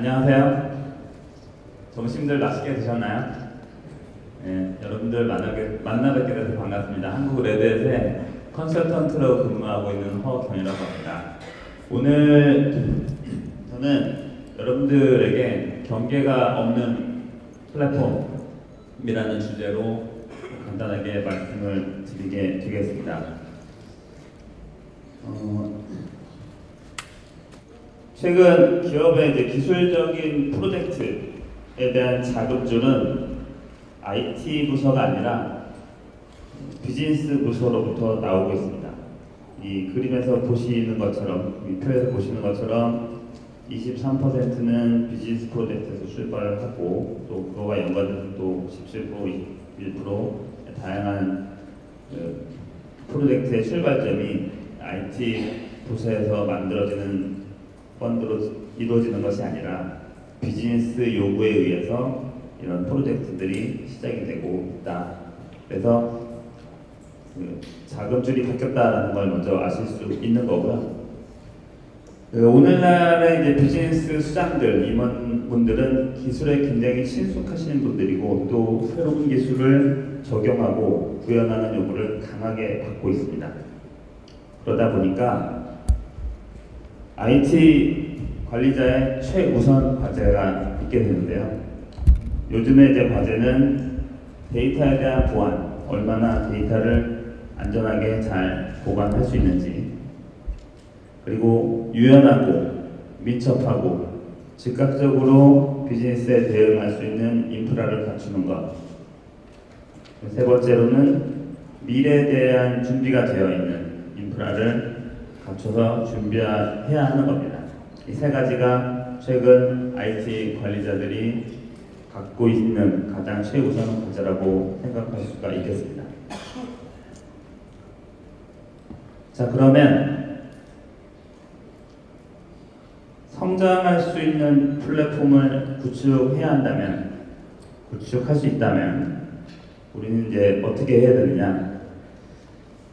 안녕하세요. 점심들 맛있게 드셨나요? 네, 여러분들 만나 뵙게 돼서 반갑습니다. 한국 레드햇의 컨설턴트로 근무하고 있는 허경이라고 합니다. 오늘 저는 여러분들에게 경계가 없는 플랫폼이라는 주제로 간단하게 말씀을 드리게 되겠습니다. 최근 기업의 기술적인 프로젝트에 대한 자금줄은 IT 부서가 아니라 비즈니스 부서로부터 나오고 있습니다. 이 그림에서 보시는 것처럼, 이 표에서 보시는 것처럼 23%는 비즈니스 프로젝트에서 출발을 하고, 또 그거와 연관돼서 또 17%, 21% 다양한 프로젝트의 출발점이 IT 부서에서 만들어지는 펀드로 이루어지는 것이 아니라 비즈니스 요구에 의해서 이런 프로젝트들이 시작이 되고 있다. 그래서 자금줄이 바뀌었다라는 걸 먼저 아실 수 있는 거고요. 오늘날의 비즈니스 수장들, 임원분들은 기술에 굉장히 친숙하신 분들이고, 또 새로운 기술을 적용하고 구현하는 요구를 강하게 받고 있습니다. 그러다 보니까 IT 관리자의 최우선 과제가 있게 되는데요. 요즘의 과제는 데이터에 대한 보안, 얼마나 데이터를 안전하게 잘 보관할 수 있는지, 그리고 유연하고 민첩하고 즉각적으로 비즈니스에 대응할 수 있는 인프라를 갖추는 것. 세 번째로는 미래에 대한 준비가 되어 있는 인프라를 갖춰서 준비해야 하는 겁니다. 이 세 가지가 최근 IT 관리자들이 갖고 있는 가장 최우선 과제라고 생각할 수가 있겠습니다. 자, 그러면 성장할 수 있는 플랫폼을 구축해야 한다면, 구축할 수 있다면 우리는 이제 어떻게 해야 되느냐?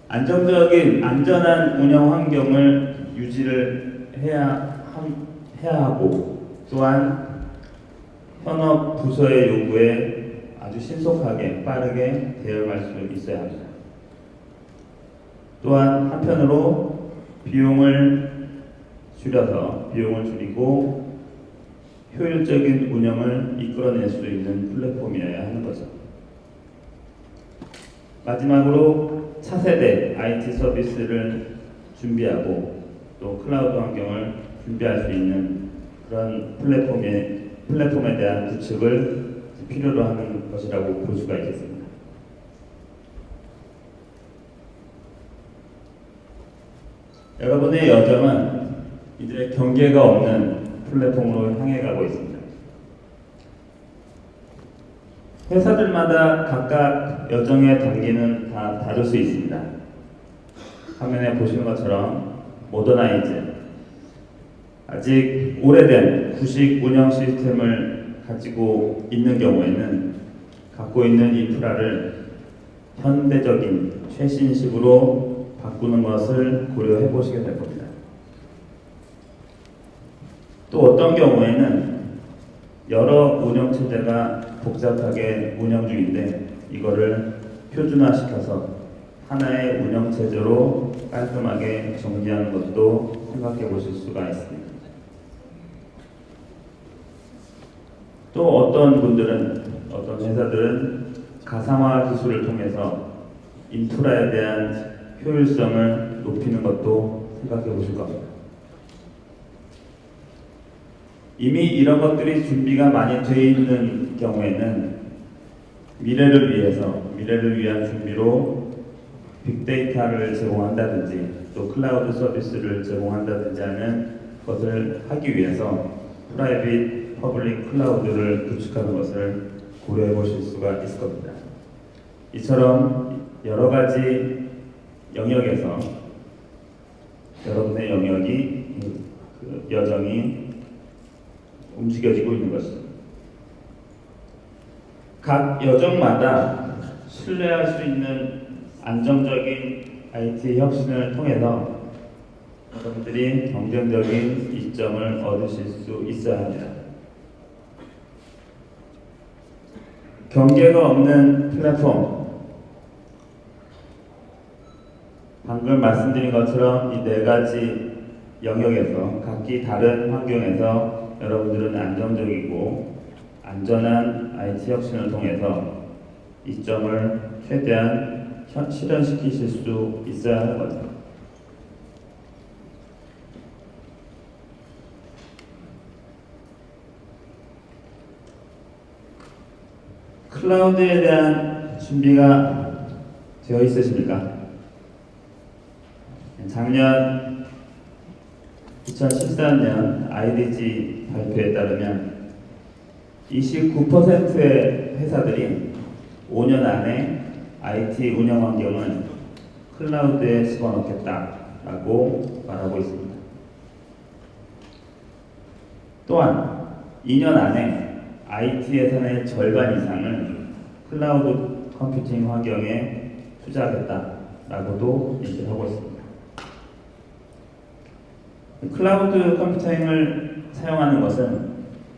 안정적인 안전한 운영 환경을 유지를 해야 하고, 또한 현업 부서의 요구에 아주 신속하게 빠르게 대응할 수 있어야 합니다. 또한 한편으로 비용을 줄이고 효율적인 운영을 이끌어낼 수 있는 플랫폼이어야 하는 거죠. 마지막으로 차세대 IT 서비스를 준비하고 또 클라우드 환경을 준비할 수 있는 그런 플랫폼에 대한 구축을 필요로 하는 것이라고 볼 수가 있겠습니다. 여러분의 여정은 이제 경계가 없는 플랫폼으로 향해 가고 있습니다. 회사들마다 각각 여정의 단계는 다 다를 수 있습니다. 화면에 보시는 것처럼 모더나이즈, 아직 오래된 구식 운영 시스템을 가지고 있는 경우에는 갖고 있는 인프라를 현대적인 최신식으로 바꾸는 것을 고려해 보시게 될 겁니다. 또 어떤 경우에는 여러 운영 체제가 복잡하게 운영 중인데 이거를 표준화시켜서 하나의 운영 체제로 깔끔하게 정리하는 것도 생각해 보실 수가 있습니다. 또 어떤 회사들은 가상화 기술을 통해서 인프라에 대한 효율성을 높이는 것도 생각해 보실 겁니다. 이미 이런 것들이 준비가 많이 되어 있는 경우에는 미래를 위한 준비로 빅데이터를 제공한다든지 또 클라우드 서비스를 제공한다든지 하는 것을 하기 위해서 프라이빗, 퍼블릭 클라우드를 구축하는 것을 고려해 보실 수가 있을 겁니다. 이처럼 여러 가지 영역에서 여러분의 여정이 움직여지고 있는 것입니다. 각 여정마다 신뢰할 수 있는 안정적인 IT 혁신을 통해서 여러분들이 경쟁적인 이점을 얻으실 수 있어야 합니다. 경계가 없는 플랫폼. 방금 말씀드린 것처럼 이 네 가지 영역에서 각기 다른 환경에서 여러분들은 안정적이고 안전한 IT 혁신을 통해서 이점을 최대한 실현시키실 수 있어야 하는 거죠. 클라우드에 대한 준비가 되어 있으십니까? 작년 2013년 IDG 발표에 따르면 29%의 회사들이 5년 안에 IT 운영 환경을 클라우드에 집어넣겠다라고 말하고 있습니다. 또한 2년 안에 IT 예산의 절반 이상을 클라우드 컴퓨팅 환경에 투자하겠다라고도 얘기를 하고 있습니다. 클라우드 컴퓨팅을 사용하는 것은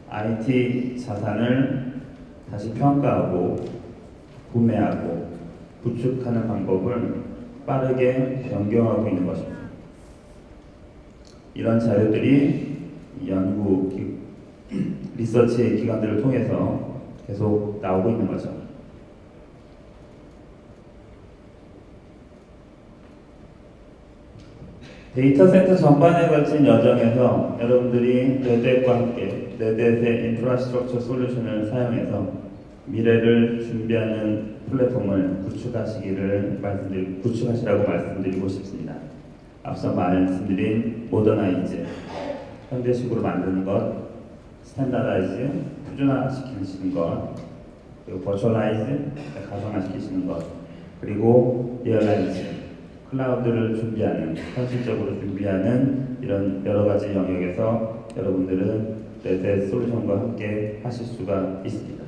IT 자산을 다시 평가하고 구매하고 구축하는 방법을 빠르게 변경하고 있는 것입니다. 이런 자료들이 연구 리서치 기관들을 통해서 계속 나오고 있는 거죠. 데이터 센터 전반에 걸친 여정에서 여러분들이 레드햇과 함께 레드햇의 인프라스트럭처 솔루션을 사용해서 미래를 준비하는 플랫폼을 구축하시라고 말씀드리고 싶습니다. 앞서 말씀드린 모더나이즈, 현대식으로 만드는 것, 스탠다라이즈, 표준화시키는 것, 그리고 버추얼라이즈, 가상화시키시는 것, 그리고 리얼라이즈, 클라우드를 준비하는, 현실적으로 준비하는 이런 여러 가지 영역에서 여러분들은 레드햇 솔루션과 함께 하실 수가 있습니다.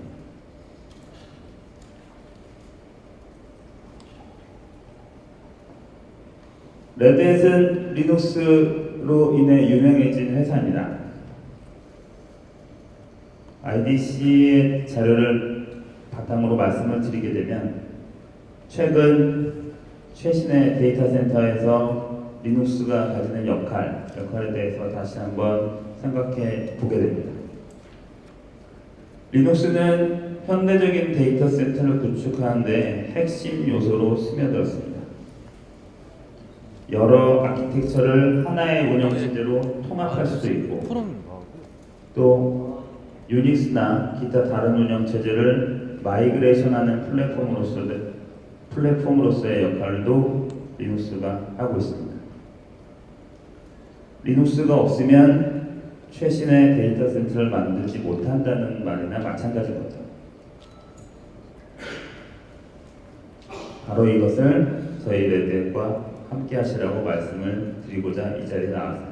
레드햇은 리눅스로 인해 유명해진 회사입니다. IDC의 자료를 바탕으로 말씀을 드리게 되면 최신의 데이터 센터에서 리눅스가 가지는 역할에 대해서 다시 한번 생각해 보게 됩니다. 리눅스는 현대적인 데이터 센터를 구축하는 데 핵심 요소로 스며들었습니다. 여러 아키텍처를 하나의 운영체제로 통합할 수도 있고 또 유닉스나 기타 다른 운영체제를 마이그레이션하는 플랫폼으로서의 역할도 리눅스가 하고 있습니다. 리눅스가 없으면 최신의 데이터 센터를 만들지 못한다는 말이나 마찬가지인 거죠. 바로 이것을 저희 레드햇과 함께 하시라고 말씀을 드리고자 이 자리에 나왔습니다.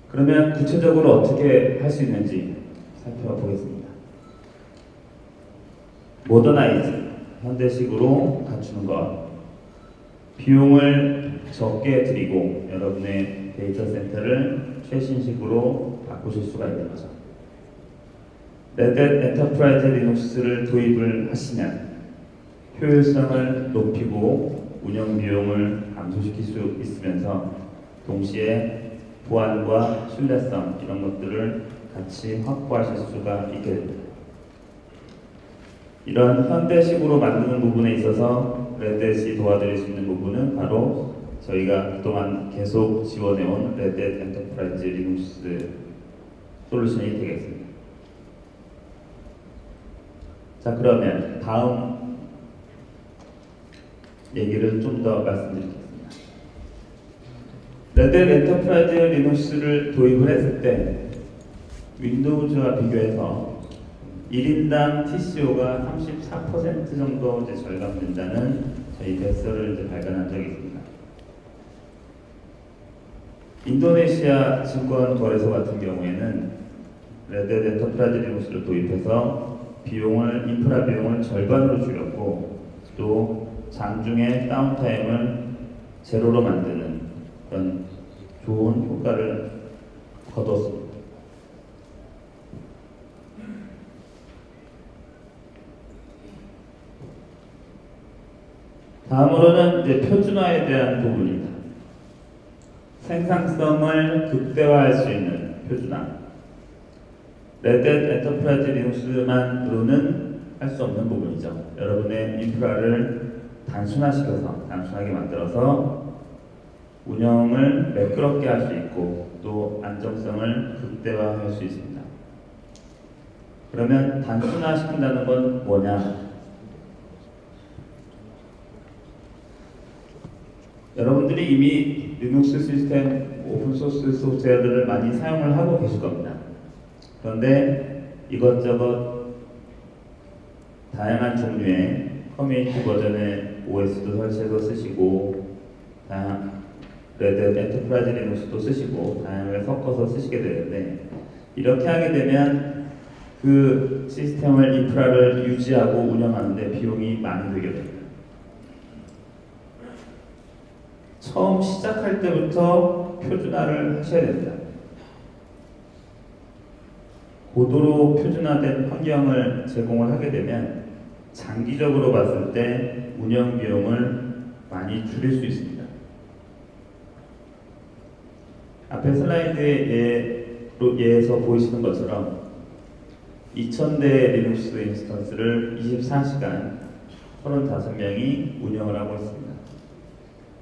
그러면 구체적으로 어떻게 할 수 있는지 살펴보겠습니다. 모더나이즈, 현대식으로 갖추는 것, 비용을 적게 들이고 여러분의 데이터 센터를 최신식으로 바꾸실 수가 있는 거죠. 레드햇 엔터프라이즈 리눅스를 도입을 하시면 효율성을 높이고 운영 비용을 감소시킬 수 있으면서 동시에 보안과 신뢰성 이런 것들을 같이 확보하실 수가 있게 됩니다. 이런 현대식으로 만드는 부분에 있어서 레드햇이 도와드릴 수 있는 부분은 바로 저희가 그동안 계속 지원해온 레드햇 엔터프라이즈 리눅스 솔루션이 되겠습니다. 자, 그러면 다음 얘기를 좀 더 말씀드리겠습니다. 레드햇 엔터프라이즈 리눅스를 도입을 했을 때 윈도우즈와 비교해서 1인당 TCO가 34% 정도 절감된다는 저희 데이터를 발간한 적이 있습니다. 인도네시아 증권거래소 같은 경우에는 레드햇 엔터프라이즈 리눅스를 도입해서 인프라 비용을 절반으로 줄였고 또 장중에 다운타임을 제로로 만드는 그런 좋은 효과를 거뒀습니다. 다음으로는 이제 표준화에 대한 부분입니다. 생산성을 극대화할 수 있는 표준화. 레드햇 엔터프라이즈 리눅스만으로는 할 수 없는 부분이죠. 여러분의 인프라를 단순하게 만들어서 운영을 매끄럽게 할 수 있고 또 안정성을 극대화할 수 있습니다. 그러면 단순화시킨다는 건 뭐냐? 여러분들이 이미 리눅스 시스템, 오픈소스 소프트웨어들을 많이 사용을 하고 계실 겁니다. 그런데 이것저것 다양한 종류의 커뮤니티 버전의 OS도 설치해서 쓰시고 레드 엔터프라이즈 리눅스도 쓰시고 다양하게 섞어서 쓰시게 되는데 이렇게 하게 되면 그 시스템을 인프라를 유지하고 운영하는데 비용이 많이 들게 됩니다. 처음 시작할 때부터 표준화를 하셔야 됩니다. 고도로 표준화된 환경을 제공을 하게 되면 장기적으로 봤을 때 운영 비용을 많이 줄일 수 있습니다. 앞에 슬라이드의 예에서 보이시는 것처럼 2000대 리눅스 인스턴스를 24시간 35명이 운영을 하고 있습니다.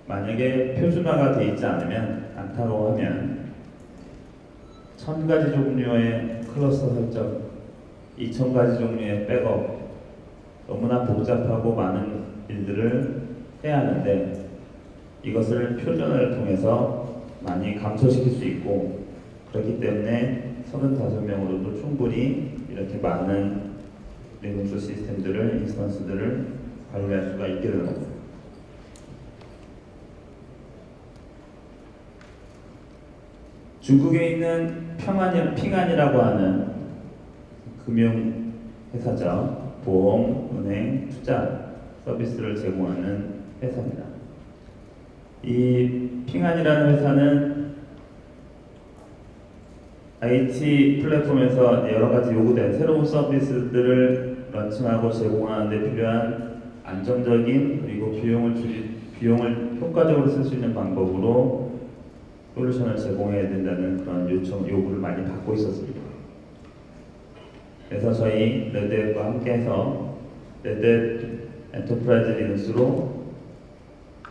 만약에 표준화가 되어 있지 않다고 하면 1000가지 종류의 클러스터 설정, 2000가지 종류의 백업, 너무나 복잡하고 많은 일들을 해야 하는데 이것을 표준화를 통해서 많이 감소시킬 수 있고 그렇기 때문에 35명으로도 충분히 이렇게 많은 리눅스 시스템들을, 인스턴스들을 관리할 수가 있게 되는 겁니다. 중국에 있는 핑안이라고 하는 금융회사죠. 보험, 은행, 투자 서비스를 제공하는 회사입니다. 이 핑안이라는 회사는 IT 플랫폼에서 여러 가지 요구된 새로운 서비스들을 런칭하고 제공하는 데 필요한 안정적인 그리고 비용을 효과적으로 쓸 수 있는 방법으로 솔루션을 제공해야 된다는 그런 요구를 많이 받고 있었습니다. 그래서 저희 레드햇과 함께해서 레드햇 엔터프라이즈 리눅스로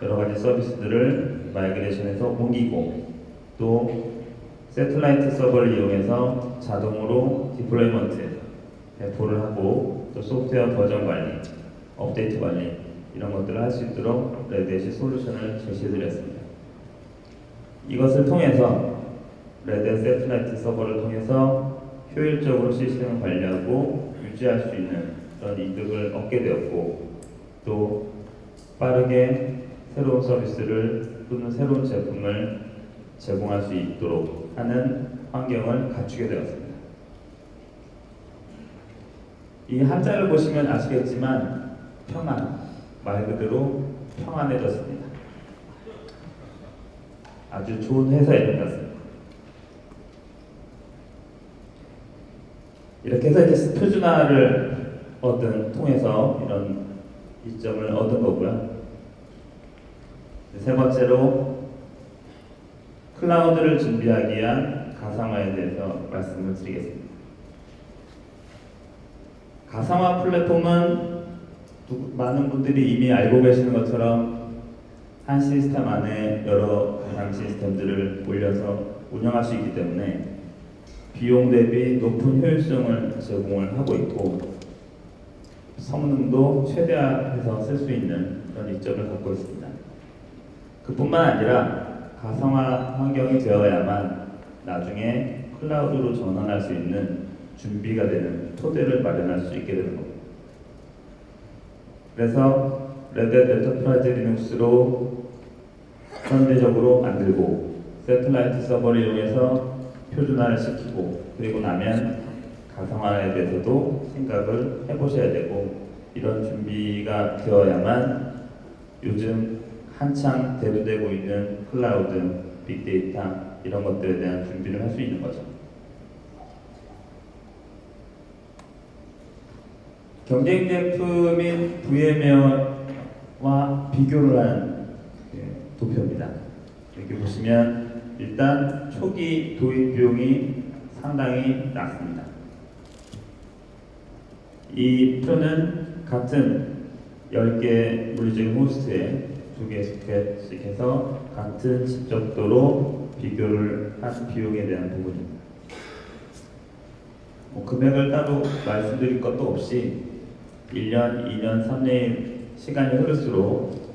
여러 가지 서비스들을 마이그레이션해서 옮기고 또 새틀라이트 서버를 이용해서 자동으로 디플로이먼트 배포를 하고 또 소프트웨어 버전 관리, 업데이트 관리 이런 것들을 할 수 있도록 레드햇이 솔루션을 제시해드렸습니다. 이것을 통해서 레드햇 새틀라이트 서버를 통해서 효율적으로 시스템을 관리하고 유지할 수 있는 그런 이득을 얻게 되었고 또 빠르게 새로운 서비스를 또는 새로운 제품을 제공할 수 있도록 하는 환경을 갖추게 되었습니다. 이 한자를 보시면 아시겠지만 평안, 말 그대로 평안해졌습니다. 아주 좋은 회사 이름 같습니다. 이렇게 해서 이제 표준화를 통해서 이런 이점을 얻은 거고요. 세 번째로 클라우드를 준비하기 위한 가상화에 대해서 말씀을 드리겠습니다. 가상화 플랫폼은 많은 분들이 이미 알고 계시는 것처럼 한 시스템 안에 여러 가상 시스템들을 올려서 운영할 수 있기 때문에 비용 대비 높은 효율성을 제공을 하고 있고 성능도 최대화해서 쓸 수 있는 그런 이점을 갖고 있습니다. 그뿐만 아니라 가상화 환경이 되어야만 나중에 클라우드로 전환할 수 있는 준비가 되는 토대를 마련할 수 있게 되는 겁니다. 그래서 레드햇 엔터프라이즈 리눅스로 현대적으로 만들고 새틀라이트 서버를 이용해서 표준화를 시키고 그리고 나면 가상화에 대해서도 생각을 해보셔야 되고 이런 준비가 되어야만 요즘 한창 대두되고 있는 클라우드, 빅데이터 이런 것들에 대한 준비를 할 수 있는 거죠. 경쟁 제품인 VMware 인프라와 비교를 한 도표입니다. 여기 보시면 일단 초기 도입 비용이 상당히 낮습니다. 이 표는 같은 10개 물리적인 호스트에 2개씩 해서 같은 집적도로 비교를 한 비용에 대한 부분입니다. 금액을 따로 말씀드릴 것도 없이 1년, 2년, 3년 시간이 흐를수록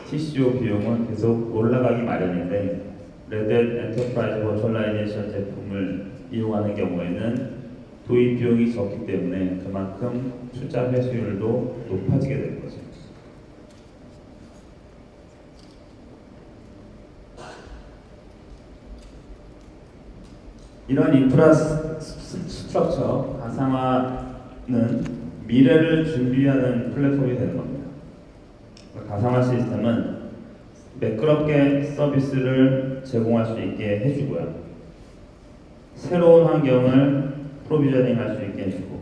TCO 비용은 계속 올라가기 마련인데 레드 엔터프라이즈 버추얼라이제이션 제품을 이용하는 경우에는 도입 비용이 적기 때문에 그만큼 투자 회수율도 높아지게 되는 거죠. 이런 인프라 스트럭처 가상화는 미래를 준비하는 플랫폼이 되는 겁니다. 가상화 시스템은 매끄럽게 서비스를 제공할 수 있게 해주고요. 새로운 환경을 프로비저닝 할 수 있게 해주고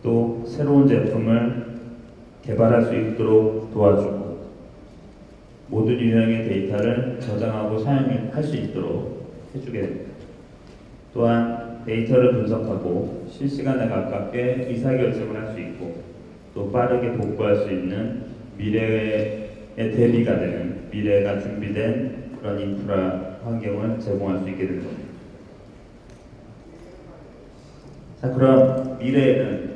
또 새로운 제품을 개발할 수 있도록 도와주고 모든 유형의 데이터를 저장하고 사용할 수 있도록 해주게 됩니다. 또한 데이터를 분석하고 실시간에 가깝게 의사결정을 할 수 있고 또 빠르게 복구할 수 있는 미래에 대비가 되는 미래가 준비된 그런 인프라 환경을 제공할 수 있게 되는 겁니다. 자, 그럼 미래에는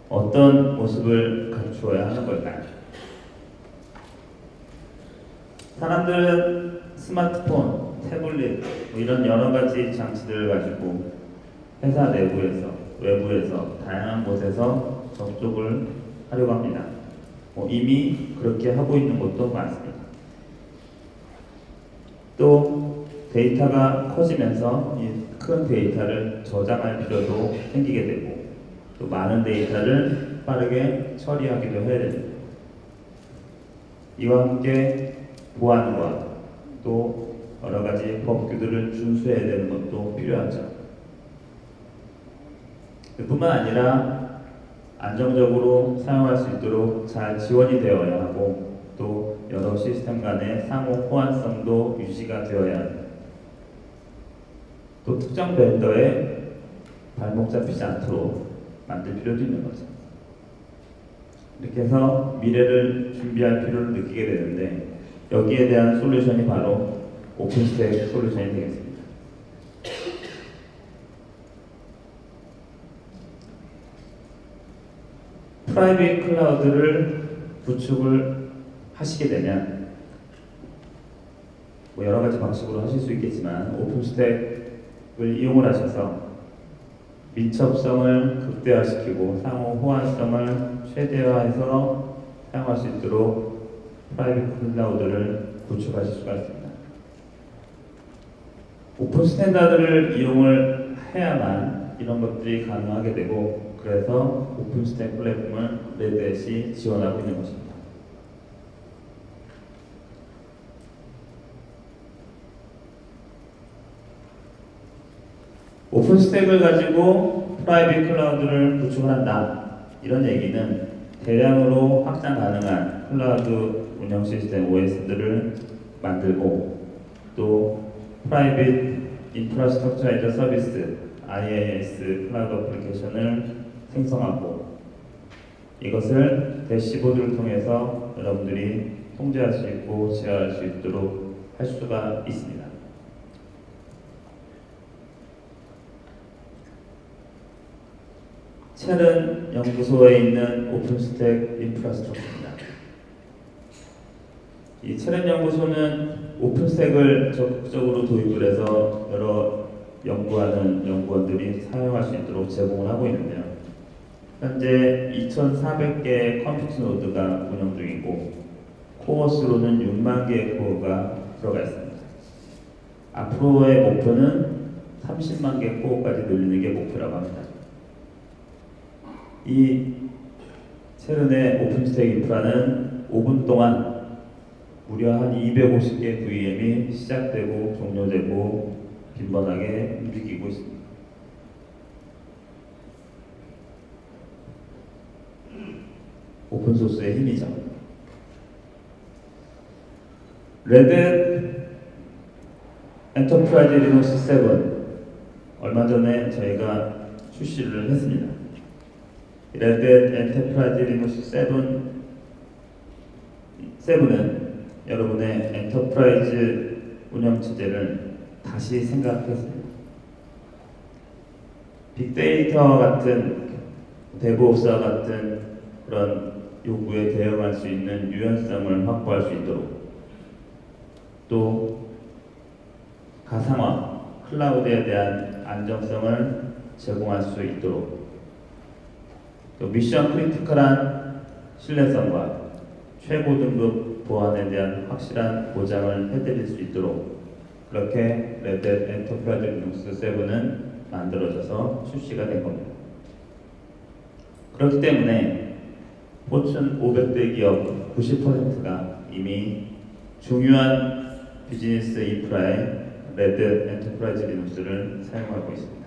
어떤 모습을 갖추어야 하는 걸까요? 사람들은 스마트폰, 태블릿 이런 여러 가지 장치들을 가지고 회사 내부에서, 외부에서, 다양한 곳에서 접촉을 하려고 합니다. 이미 그렇게 하고 있는 곳도 많습니다. 또 데이터가 커지면서 이 큰 데이터를 저장할 필요도 생기게 되고 또 많은 데이터를 빠르게 처리하기도 해야 됩니다. 이와 함께 보안과 또 여러 가지 법규들을 준수해야 되는 것도 필요하죠. 뿐만 아니라 안정적으로 사용할 수 있도록 잘 지원이 되어야 하고 또 여러 시스템 간의 상호 호환성도 유지가 되어야 합니다. 또 특정 벤더에 발목 잡히지 않도록 만들 필요도 있는 거죠. 이렇게 해서 미래를 준비할 필요를 느끼게 되는데 여기에 대한 솔루션이 바로 오픈스택 솔루션이 되겠습니다. 프라이빗 클라우드를 구축을 하시게 되면 여러 가지 방식으로 하실 수 있겠지만 오픈스택을 이용을 하셔서 민첩성을 극대화시키고 상호 호환성을 최대화해서 사용할 수 있도록 프라이빗 클라우드를 구축하실 수가 있습니다. 오픈 스탠다드를 이용을 해야만 이런 것들이 가능하게 되고 그래서 오픈스택 플랫폼을 레드햇이 지원하고 있는 것입니다. 오픈스택을 가지고 프라이빗 클라우드를 구축을 한다. 이런 얘기는 대량으로 확장 가능한 클라우드 운영 시스템 OS들을 만들고 또 프라이빗 인프라스트럭처 애저 서비스 IaaS 클라우드 어플리케이션을 생성하고 이것을 대시보드를 통해서 여러분들이 통제할 수 있고 제어할 수 있도록 할 수가 있습니다. 체른 연구소에 있는 오픈스택 인프라스트럭처입니다. 이 체른 연구소는 오픈스택을 적극적으로 도입을 해서 여러 연구하는 연구원들이 사용할 수 있도록 제공을 하고 있는데요. 현재 2,400개의 컴퓨터 노드가 운영 중이고 코어 수로는 6만 개의 코어가 들어가 있습니다. 앞으로의 목표는 30만 개 코어까지 늘리는 게 목표라고 합니다. 이 체른의 오픈스택 인프라는 5분 동안 무려 한 250개 VM이 시작되고 종료되고 빈번하게 움직이고 있습니다. 오픈소스의 힘이죠. 레드 엔터프라이즈 리눅스 7 얼마 전에 저희가 출시를 했습니다. 레드 엔터프라이즈 리눅스 7은 여러분의 엔터프라이즈 운영체제를 다시 생각했습니다. 빅데이터 같은 데브옵스와 같은 그런 요구에 대응할 수 있는 유연성을 확보할 수 있도록, 또 가상화, 클라우드에 대한 안정성을 제공할 수 있도록, 또 미션 크리티컬한 신뢰성과 최고 등급 보안에 대한 확실한 보장을 해드릴 수 있도록 그렇게 레드 엔터프라이즈 리눅스 7은 만들어져서 출시가 된 겁니다. 그렇기 때문에 포춘 500대 기업 90%가 이미 중요한 비즈니스 인프라에 레드 엔터프라이즈 리눅스를 사용하고 있습니다.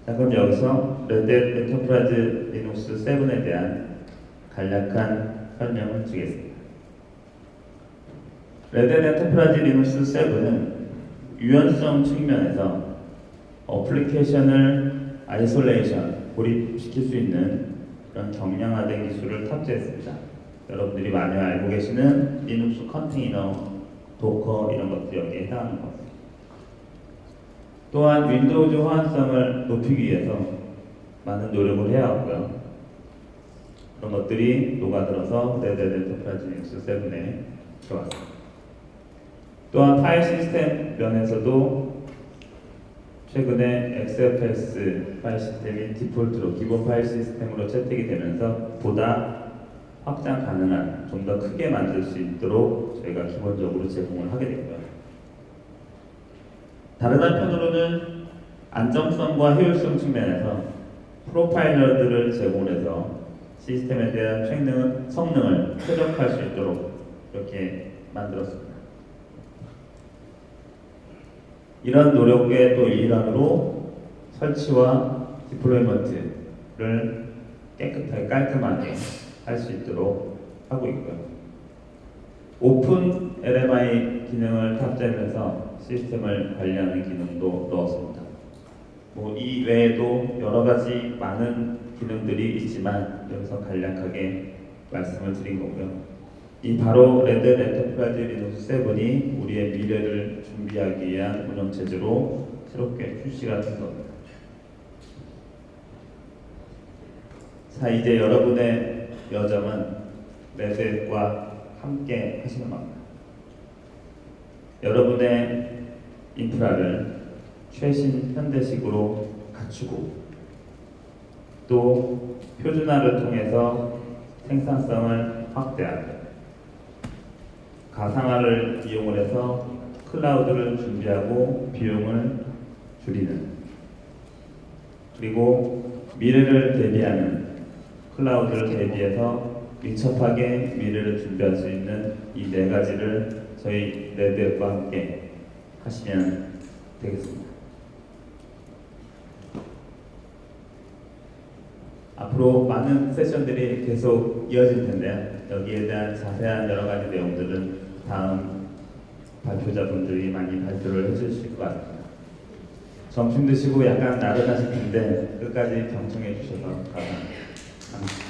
자, 그럼 여기서 레드 엔터프라이즈 리눅스 7에 대한 간략한 설명을 드리겠습니다. 레드 엔터프라이즈 리눅스 7은 유연성 측면에서 어플리케이션을 아이솔레이션, 고립시킬 수 있는 그런 경량화된 기술을 탑재했습니다. 여러분들이 많이 알고 계시는 리눅스 컨테이너, 도커 이런 것들이 여기에 해당하는 것 같습니다. 또한 윈도우즈 호환성을 높이기 위해서 많은 노력을 해왔고요. 그런 것들이 녹아들어서 레드 엔터프라이즈 리눅스 7에 들어왔습니다. 또한 파일 시스템 면에서도 최근에 XFS 파일 시스템이 디폴트로 기본 파일 시스템으로 채택이 되면서 보다 확장 가능한, 좀 더 크게 만들 수 있도록 저희가 기본적으로 제공을 하게 됐고요. 다른 한편으로는 안정성과 효율성 측면에서 프로파일러들을 제공해서 시스템에 대한 성능을 최적화할 수 있도록 이렇게 만들었습니다. 이런 노력의 또 일환으로 설치와 디플로이먼트를 깨끗하게 깔끔하게 할 수 있도록 하고 있고요. 오픈 LMI 기능을 탑재해서 시스템을 관리하는 기능도 넣었습니다. 이 외에도 여러 가지 많은 기능들이 있지만 여기서 간략하게 말씀을 드린 거고요. 이 바로 레드 엔터프라이즈 리눅스 7이 우리의 미래를 준비하기 위한 운영체제로 새롭게 출시가 된 겁니다. 자, 이제 여러분의 여정은 레드과 함께 하시는 겁니다. 여러분의 인프라를 최신 현대식으로 갖추고 또 표준화를 통해서 생산성을 확대하고 가상화를 이용을 해서 클라우드를 준비하고 비용을 줄이는, 그리고 미래를 대비하는 클라우드를 대비해서 밀접하게 미래를 준비할 수 있는 이 네 가지를 저희 레드앱과 함께 하시면 되겠습니다. 앞으로 많은 세션들이 계속 이어질 텐데요. 여기에 대한 자세한 여러 가지 내용들은 다음 발표자분들이 많이 발표를 해주실 것 같습니다. 점심 드시고 약간 나른하실 텐데 끝까지 경청해 주셔서 감사합니다.